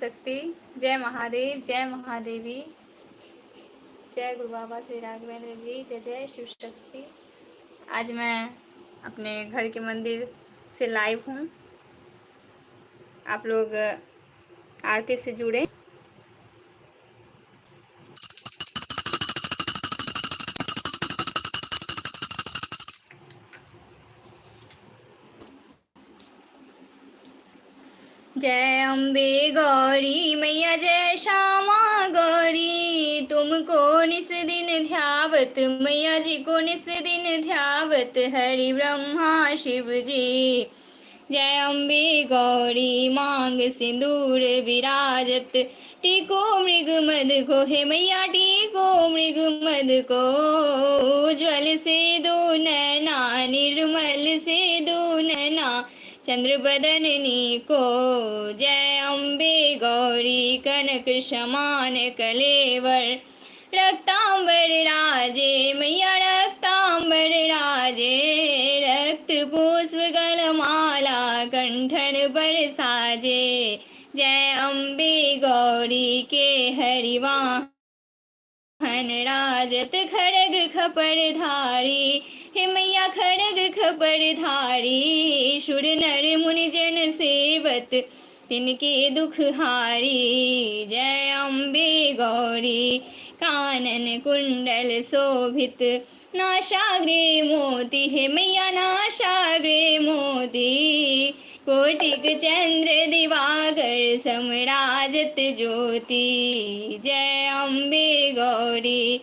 शक्ति। जय महादेव, जय महादेवी, जय गुरु बाबा श्री राघवेंद्र जी, जय जय शिव शक्ति। आज मैं अपने घर के मंदिर से लाइव हूँ। आप लोग आरती से जुड़े। जय अम्बे गौरी मैया, जय श्यामा गौरी, तुमको निस दिन ध्यावत, मैया जी को निस दिन ध्यावत, हरि ब्रह्मा शिव जी। जय अम्बे गौरी मांग सिंदूर विराजत, टीको मृग मद को, हे मैया टीको मृग मद को, उज्ज्वल से दो नैना, निर्मल से दो नैना, चंद्र बदननी को। जय अम्बे गौरी कनक समान कलेवर, रक्तांबर राजे, मैया रक्तांबर राजे, रक्त पुष्प गलमाला कंठन पर साजे। जय अम्बे गौरी के हरिवाहन राजत, खड़ग खपर धारी, हे मैया खड़ग खपर धारी, सुर नर मुनि जन सेवत, तिनके दुख हारी। जय अम्बे गौरी कानन कुंडल शोभित, नासाग्रे मोती, हे मैया नासाग्रे मोती, कोटिक चंद्र दिवाकर समराजत ज्योति। जय अम्बे गौरी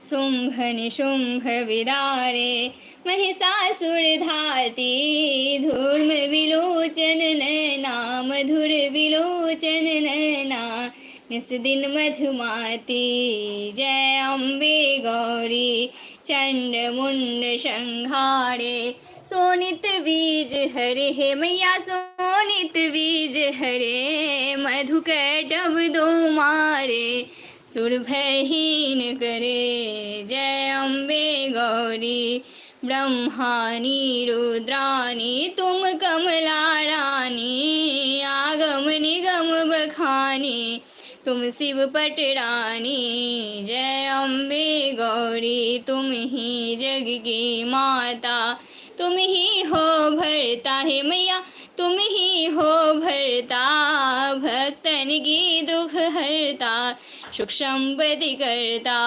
शुंभ निशुंभ विदारे, महिषासुर धाती, धूर्म विलोचन नैना, मधुर विलोचन नैना, निस दिन मधुमाती। जय अम्बे गौरी चंड मुंड संहारे, सोनित बीज हरे, हे मैया सोनित बीज हरे, मधुकैटभ दो मारे, सुर भयहीन करे। जय अम्बे गौरी ब्रह्मानी रुद्रानी, तुम कमला रानी, आगम निगम बखानी, तुम शिव पटरानी। जय अम्बे गौरी तुम ही जग की माता, तुम ही हो भरता, हे मैया तुम ही हो भरता, भक्तन की दुख हरता, सुख संपत्ति करता।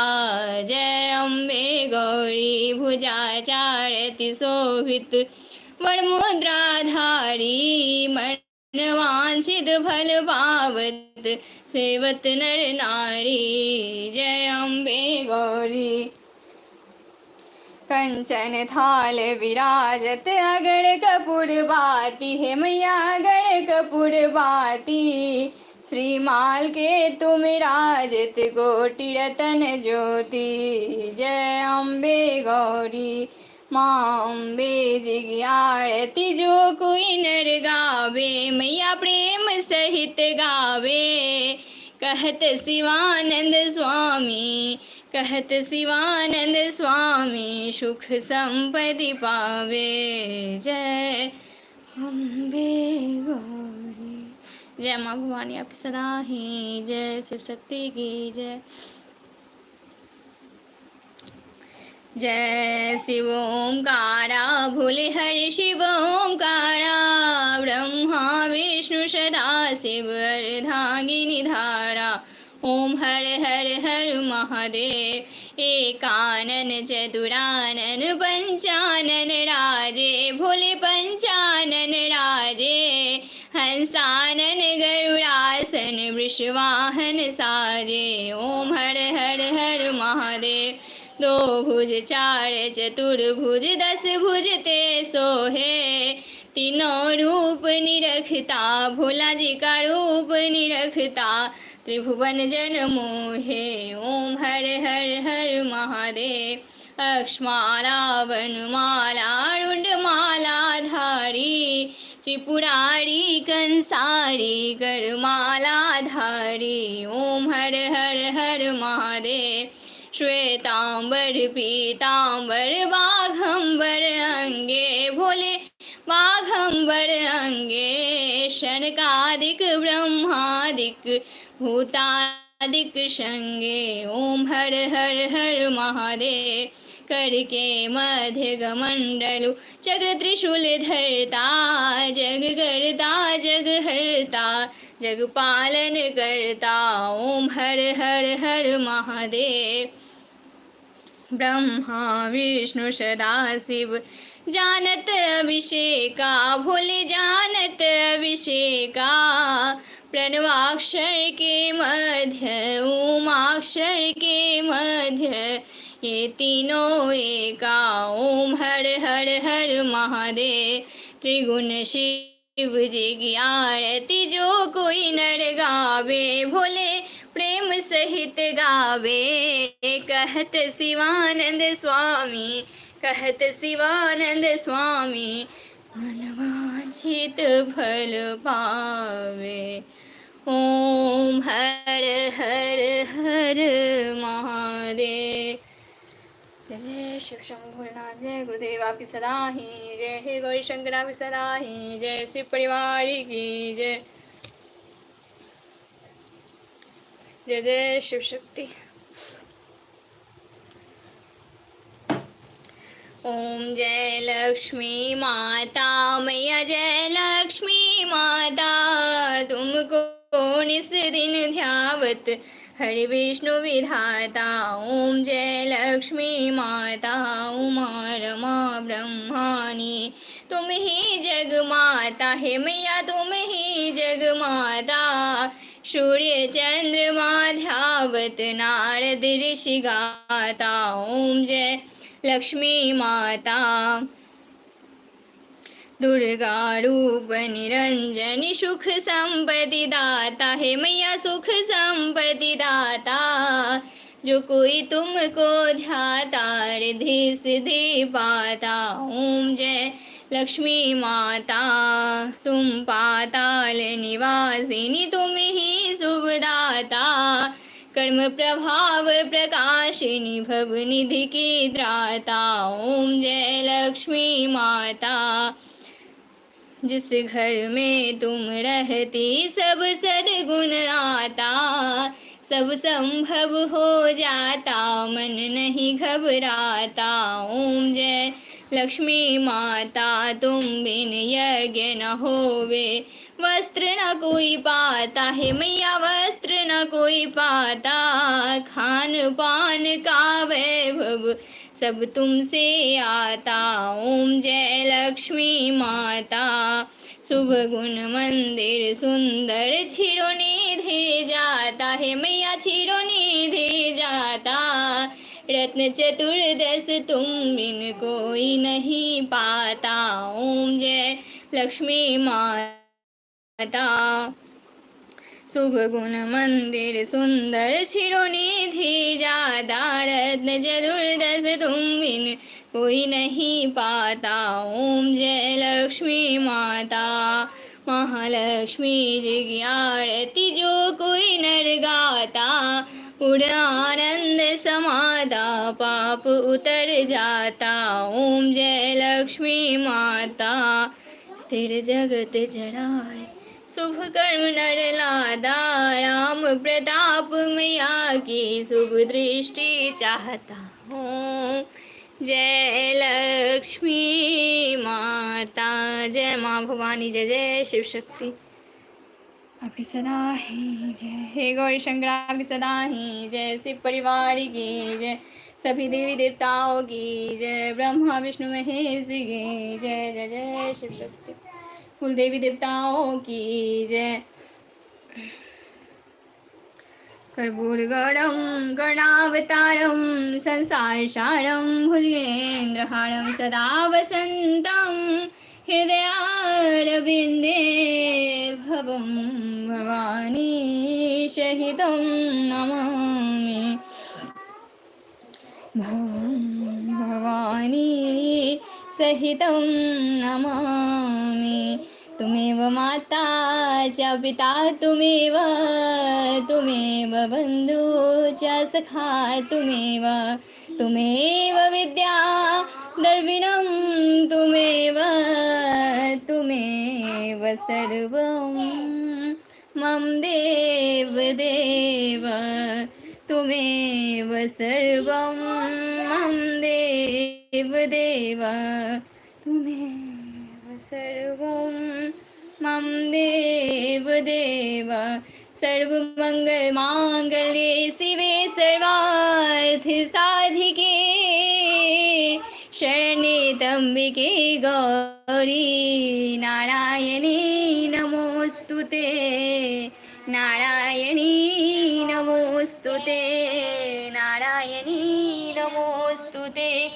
जय अम्बे गौरी भुजाचारति शोभित, वरमुद्राधारी, मनवांछित फल पावत, सेवत नर नारी। जय अम्बे गौरी कंचन थाल विराजत, अगड़ कपूर बाती, हे मैया अगड़ कपूर बाती, श्रीमाल के तुम राजत, कोटि रतन ज्योति। जय अम्बे गौरी माँ अम्बे जी की आरती, जो कोई नर गावे, मैया प्रेम सहित गावे, कहत शिवानंद स्वामी, कहत शिवानंद स्वामी, सुख संपत्ति पावे। जय अम्बे गौरी, जय माँ भवानी आपकी सदा ही जय, शिव शक्ति की जय। जय शिव ओंकारा भोले हरि शिव ओंकारा, ब्रह्मा विष्णु सदा शिव अर्धांगिनी धारा। ओम हर हर हर महादेव, एकानन चतुरानन पंचानन राजे, भोले पंचानन राजे, हंसानन गरुड़ासन वृषवाहन साजे। ओम हर हर हर महादेव, दो भुज चार चतुर्भुज, दस भुज ते सोहे, तीनों रूप निरखता, भोला जी का रूप निरखता, त्रिभुवन जन मोहे। ओम हर हर हर महादेव, अक्षमाला वनमाला रुंडमाला धारी, त्रिपुरारी कंसारी करमाला धारी। ओम हर हर हर महादेव, श्वेतांबर पीतांबर बाघंबर अंगे, भोले बाघंबर अंगे, शनकादिक ब्रह्मादिक भूतादिक संगे ओम हर हर हर महादेव करके मध्य गमंडलु चक्र त्रिशूल धरता जग करता जग हरता जग पालन करता ओम हर हर हर महादेव ब्रह्मा विष्णु सदा शिव जानत अभिषेका भूल जानत अभिषेका प्रणवाक्षर के मध्य उमाक्षर के मध्य ये तीनों एका ओम हर हर हर महादेव त्रिगुण शिव जी की आरती जो कोई नर गावे भोले प्रेम सहित गावे कहत शिवानंद स्वामी कहत शिवानंद स्वामी मनवांछित फल पावे ओम हर हर हर महादेव। जय शिव शंभुनाथ जय गुरुदेव आपकी सदा ही जय हे गौरी शंकर आपकी सदा ही जय शिव परिवार की जय जय जय शिव शक्ति। ओम जय लक्ष्मी माता मैया जय लक्ष्मी माता तुमको निस दिन ध्यावत हरि विष्णु विधाता ओम जय लक्ष्मी माता उमा रमा ब्रह्मानी तुम ही जग माता है मैया तुम ही जग माता सूर्य चंद्रमा ध्यावत नारद ऋषि गाता ओम जय लक्ष्मी माता दुर्गा रूप निरंजनी सुख संपत्ति दाता है मैया सुख संपत्ति दाता जो कोई तुमको ध्याता रिद्धि सिद्धि पाता ओम जय लक्ष्मी माता तुम पाताल निवासिनी तुम ही शुभदाता कर्म प्रभाव प्रकाशिनी भव निधि की त्राता ओम जय लक्ष्मी माता जिस घर में तुम रहती सब सद्गुण आता सब संभव हो जाता मन नहीं घबराता ओम जय लक्ष्मी माता तुम बिन यज्ञ न होवे वस्त्र न कोई पाता है मैया वस्त्र न कोई पाता खान पान का वैभव सब तुमसे आता ओम जय लक्ष्मी माता शुभ गुण मंदिर सुंदर छिरोनिधि जाता है मैया छिरोनिधि जाता रत्न चतुर्दश तुम बिन कोई नहीं पाता ओम जय लक्ष्मी माता शुभ गुण मंदिर सुंदर छिरोनिधि जाता रत्न चतुर्दश तुम बिन कोई नहीं पाता ओम जय लक्ष्मी माता महालक्ष्मी जी की आरती जो कोई नर गाता पूर्ण आनंद समाता पाप उतर जाता ओम जय लक्ष्मी माता स्थिर जगत जड़ाए शुभ कर्म नर लादा राम प्रताप मैया की शुभ दृष्टि चाहता हूँ जय लक्ष्मी माता जय माँ भवानी जय जय शिव शक्ति आपकी सदा ही जय हे गौरी शंकर आपकी सदा ही जय शिव परिवार की जय सभी देवी देवताओं की जय ब्रह्मा विष्णु महेश की जय जय जय शिव शक्ति कुल देवी देवताओं की जय कर्पूरगौरं गणावतारं संसारसारं भुजगेन्द्रहारं सदा वसन्तं हृदयारविन्दे भवं भवानी सहितं नमामि भवं भवानी सहितं नमामि तुमेव माता च पिता तुमेव बन्धु च सखा तुमेव विद्या दर्विणं तुमेव तुमेव सर्वं मम देव देव तुमेव सर्वं मम देव देव तुमेव सर्वं मम देव देव सर्वमङ्गलमाङ्गल्ये शिवे सर्वार्थ साधिके शरण्ये त्र्यम्बके गौरी नारायणी नमोस्तुते नारायणी नमोस्तुते नारायणी नमोस्तुते।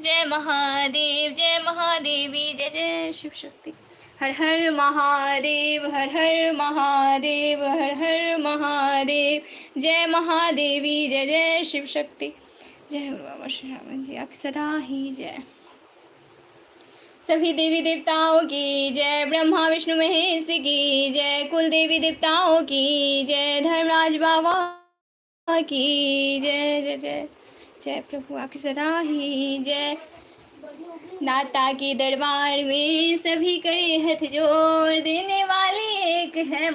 जय महादेव जय महादेवी जय जय शिव शक्ति। हर हर महादेव हर हर महादेव हर हर महादेव। जय महादेवी जय जय शिव शक्ति। जय गुरु बाबा श्री राम जी आप सदा ही जय। सभी देवी देवताओं की जय, ब्रह्मा विष्णु महेश की जय, कुल देवी देवताओं की जय, धर्मराज बाबा की जय जय जय। जय प्रभु आपकी सदा ही जय। नाता के दरबार में सभी करे हथ जोड़, देने वाली एक है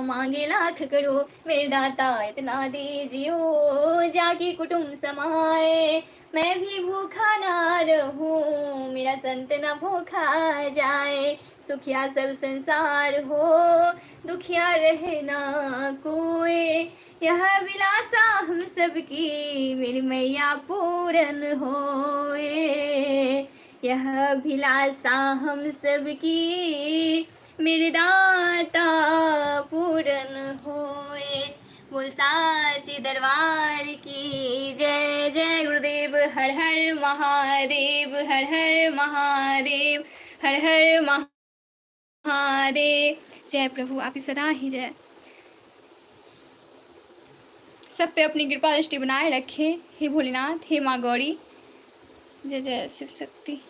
मांगे लाख करो मेरे दाता इतना दीजियो, जाके कुटुंब समाए मैं भी भूखा ना रहूं, मेरा संत न भूखा जाए, सुखिया सब संसार हो दुखिया रहे ना कोई, यह विलासा हम सबकी मेरी मैया पूरन होए, यह अभिलाषा हम सबकी मेरे दाता पूरन होए। बोल साची दरबार की जय। जय गुरुदेव हर हर महादेव हर हर महादेव हर हर महादेव। जय प्रभु आपकी सदा ही जय। सब पे अपनी कृपा दृष्टि बनाए रखे हे भोलेनाथ हे माँ गौरी। जय जय शिव शक्ति।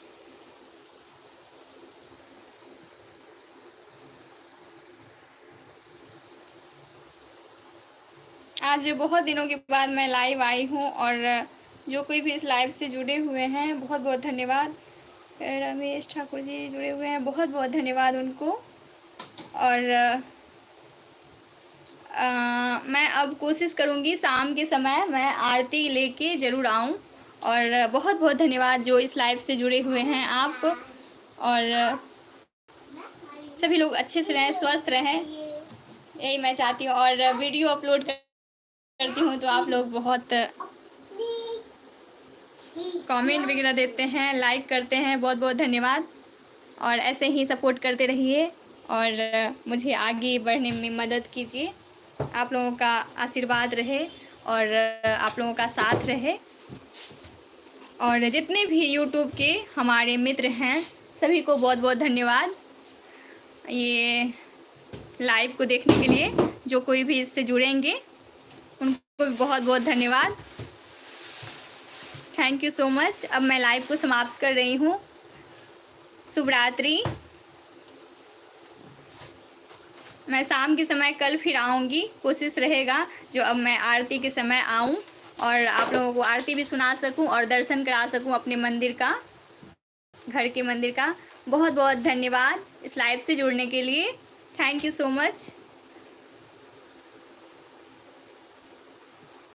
आज बहुत दिनों के बाद मैं लाइव आई हूँ और जो कोई भी इस लाइव से जुड़े हुए हैं बहुत बहुत धन्यवाद। रमेश ठाकुर जी जुड़े हुए हैं, बहुत बहुत धन्यवाद उनको। और मैं अब कोशिश करूँगी शाम के समय मैं आरती लेके ज़रूर आऊँ। और बहुत बहुत धन्यवाद जो इस लाइव से जुड़े हुए हैं आप। और सभी लोग अच्छे से रहें, स्वस्थ रहें, यही मैं चाहती हूँ। और वीडियो अपलोड करती हूँ तो आप लोग बहुत कमेंट वगैरह देते हैं, लाइक करते हैं, बहुत बहुत धन्यवाद। और ऐसे ही सपोर्ट करते रहिए और मुझे आगे बढ़ने में मदद कीजिए। आप लोगों का आशीर्वाद रहे और आप लोगों का साथ रहे। और जितने भी यूट्यूब के हमारे मित्र हैं सभी को बहुत बहुत धन्यवाद ये लाइव को देखने के लिए। जो कोई भी इससे जुड़ेंगे उनको भी बहुत बहुत धन्यवाद। Thank you so much. अब मैं लाइव को समाप्त कर रही हूँ। शुभ रात्रि। मैं शाम के समय कल फिर आऊँगी, कोशिश रहेगा जो अब मैं आरती के समय आऊँ और आप लोगों को आरती भी सुना सकूँ और दर्शन करा सकूँ अपने मंदिर का, घर के मंदिर का। बहुत बहुत धन्यवाद इस लाइव से जुड़ने के लिए। Thank you so much.